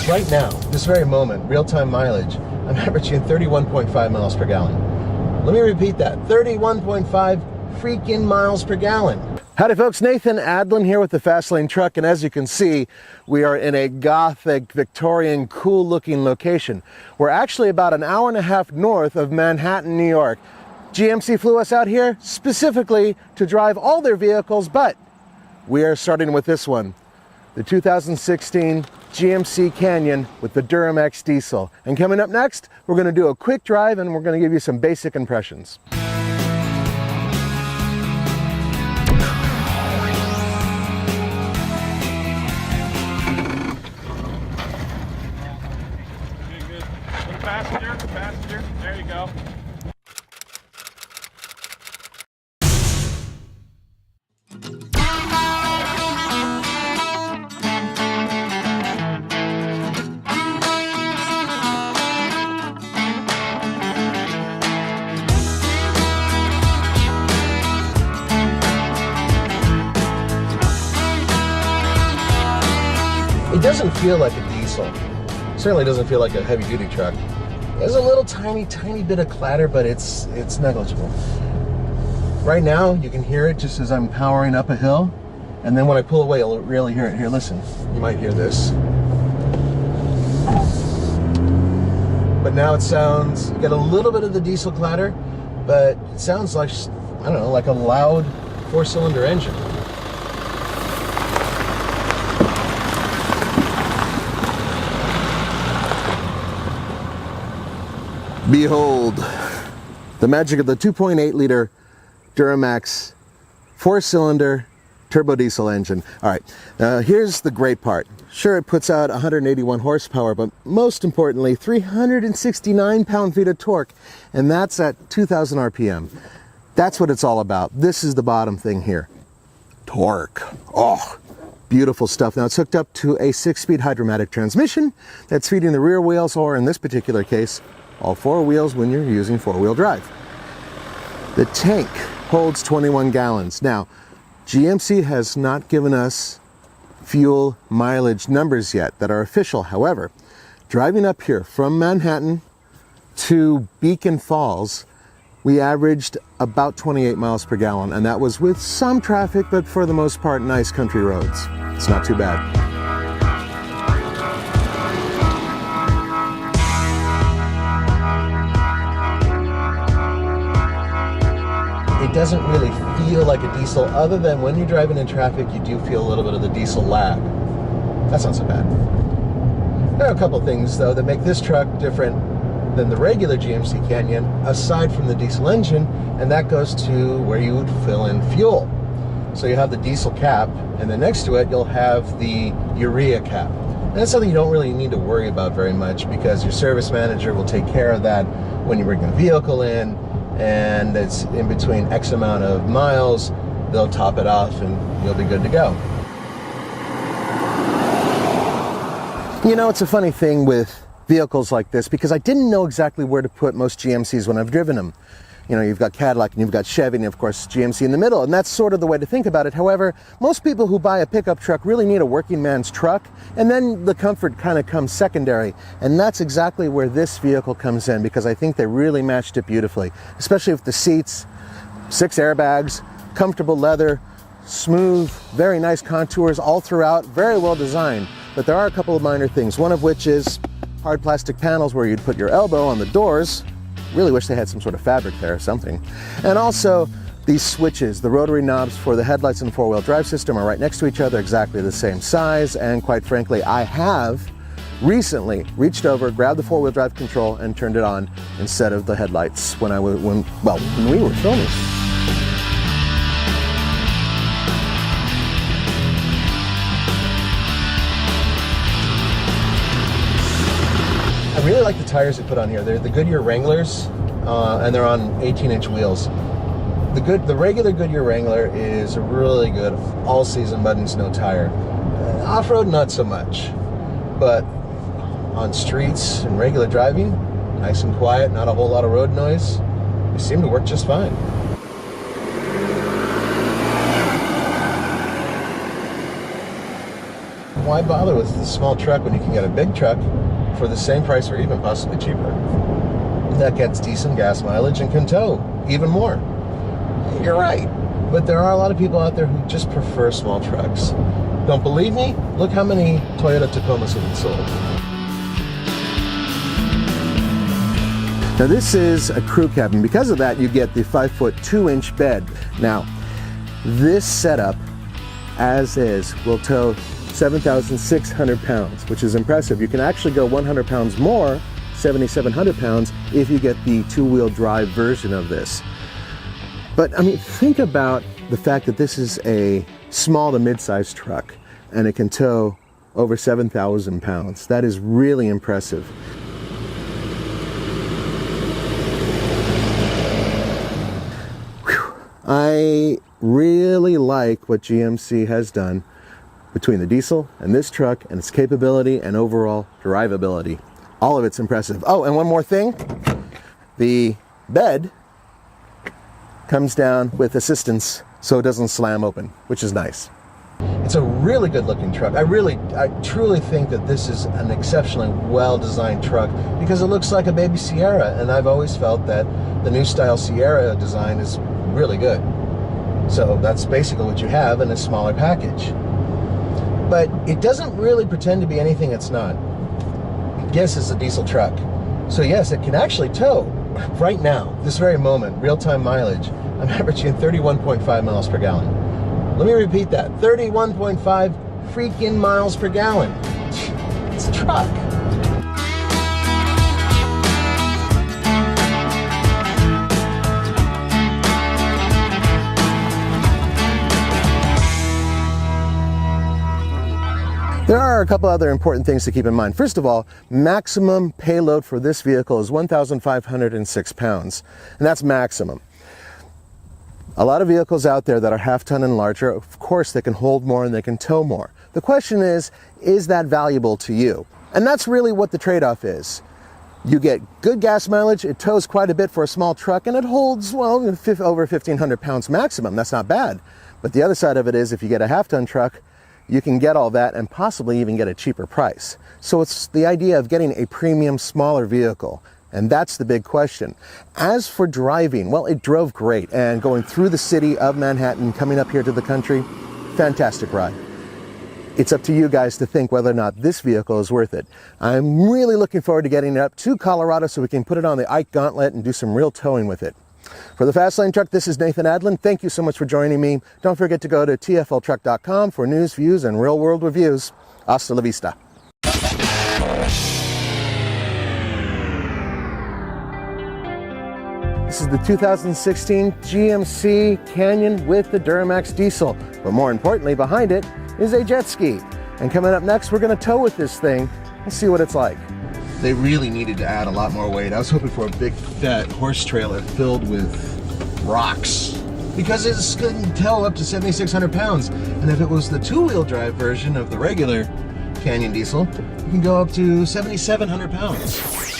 Right now, this very moment, real-time mileage, I'm averaging 31.5 miles per gallon. Let me repeat that, 31.5 freaking miles per gallon. Howdy folks, Nathan Adlin here with the Fast Lane Truck, and as you can see, we are in a gothic, Victorian, cool-looking location. We're actually about an hour and a half north of Manhattan, New York. GMC flew us out here specifically to drive all their vehicles, but we are starting with this one, the 2016 GMC Canyon with the Duramax diesel. And coming up next, we're going to do a quick drive and we're going to give you some basic impressions. Good. Passenger, there you go. It doesn't feel like a diesel. Certainly doesn't feel like a heavy-duty truck. There's a little tiny bit of clatter, but it's negligible. Right now, you can hear it just as I'm powering up a hill, and then when I pull away, you'll really hear it. Here, listen. You might hear this. But now it sounds, you get a little bit of the diesel clatter, but it sounds like, I don't know, like a loud four-cylinder engine. Behold, the magic of the 2.8 liter Duramax 4-cylinder turbo diesel engine. All right, here's the great part. Sure, it puts out 181 horsepower, but most importantly, 369 pound-feet of torque, and that's at 2,000 RPM. That's what it's all about. This is the bottom thing here. Torque. Oh, beautiful stuff. Now, it's hooked up to a 6-speed hydromatic transmission that's feeding the rear wheels, or in this particular case, all 4 wheels when you're using 4-wheel drive. The tank holds 21 gallons. Now, GMC has not given us fuel mileage numbers yet that are official. However, driving up here from Manhattan to Beacon Falls, we averaged about 28 miles per gallon, and that was with some traffic, but for the most part, nice country roads. It's not too bad. It doesn't really feel like a diesel, other than when you're driving in traffic, you do feel a little bit of the diesel lag. That's not so bad. There are a couple things, though, that make this truck different than the regular GMC Canyon, aside from the diesel engine, and that goes to where you would fill in fuel. So you have the diesel cap, and then next to it, you'll have the urea cap. And that's something you don't really need to worry about very much, because your service manager will take care of that when you bring the vehicle in, and it's in between X amount of miles, they'll top it off and you'll be good to go. You know, it's a funny thing with vehicles like this, because I didn't know exactly where to put most GMCs when I've driven them. You know, you've got Cadillac and you've got Chevy and of course GMC in the middle, and that's sort of the way to think about it. However, most people who buy a pickup truck really need a working man's truck, and then the comfort kind of comes secondary, and that's exactly where this vehicle comes in, because I think they really matched it beautifully, especially with the seats, 6 airbags, comfortable leather, smooth, very nice contours all throughout, very well designed. But there are a couple of minor things, one of which is hard plastic panels where you'd put your elbow on the doors. Really wish they had some sort of fabric there or something. And also these switches, the rotary knobs for the headlights and 4-wheel drive system are right next to each other, exactly the same size, and quite frankly, I have recently reached over, grabbed the 4-wheel drive control and turned it on instead of the headlights when we were filming. I really like the tires they put on here. They're the Goodyear Wranglers, and they're on 18-inch wheels. The regular Goodyear Wrangler is a really good all-season mud and snow tire. Off-road, not so much, but on streets and regular driving, nice and quiet, not a whole lot of road noise, they seem to work just fine. why bother with the small truck when you can get a big truck for the same price or even possibly cheaper? That gets decent gas mileage and can tow even more. You're right, but there are a lot of people out there who just prefer small trucks. Don't believe me? Look how many Toyota Tacomas have been sold. Now this is a crew cabin. Because of that, you get the 5-foot 2-inch bed. Now, this setup, as is, will tow 7,600 pounds, which is impressive. You can actually go 100 pounds more, 7,700 pounds, if you get the 2-wheel drive version of this. But I mean, think about the fact that this is a small to mid-sized truck and it can tow over 7,000 pounds. That is really impressive. Whew. I really like what GMC has done between the diesel and this truck and its capability and overall drivability. All of it's impressive. Oh, and one more thing. The bed comes down with assistance so it doesn't slam open, which is nice. It's a really good looking truck. I truly think that this is an exceptionally well-designed truck because it looks like a baby Sierra, and I've always felt that the new style Sierra design is really good. So that's basically what you have in a smaller package. But it doesn't really pretend to be anything it's not. Yes, it's a diesel truck. So yes, it can actually tow. Right now, this very moment, real-time mileage, I'm averaging 31.5 miles per gallon. Let me repeat that, 31.5 freaking miles per gallon. It's a truck. There are a couple other important things to keep in mind. First of all, maximum payload for this vehicle is 1,506 pounds, and that's maximum. A lot of vehicles out there that are half-ton and larger, of course they can hold more and they can tow more. The question is that valuable to you? And that's really what the trade-off is. You get good gas mileage, it tows quite a bit for a small truck, and it holds, well, over 1,500 pounds maximum. That's not bad. But the other side of it is if you get a half-ton truck, you can get all that and possibly even get a cheaper price. So it's the idea of getting a premium, smaller vehicle. And that's the big question. As for driving, well, it drove great. And going through the city of Manhattan, coming up here to the country, fantastic ride. It's up to you guys to think whether or not this vehicle is worth it. I'm really looking forward to getting it up to Colorado so we can put it on the Ike Gauntlet and do some real towing with it. For the Fast Lane Truck, this is Nathan Adlin. Thank you so much for joining me. Don't forget to go to tfltruck.com for news, views, and real-world reviews. Hasta la vista. This is the 2016 GMC Canyon with the Duramax diesel. But more importantly, behind it is a jet ski. And coming up next, we're going to tow with this thing and see what it's like. They really needed to add a lot more weight. I was hoping for a big fat horse trailer filled with rocks because it's going to tow up to 7,600 pounds. And if it was the 2-wheel drive version of the regular Canyon diesel, you can go up to 7,700 pounds.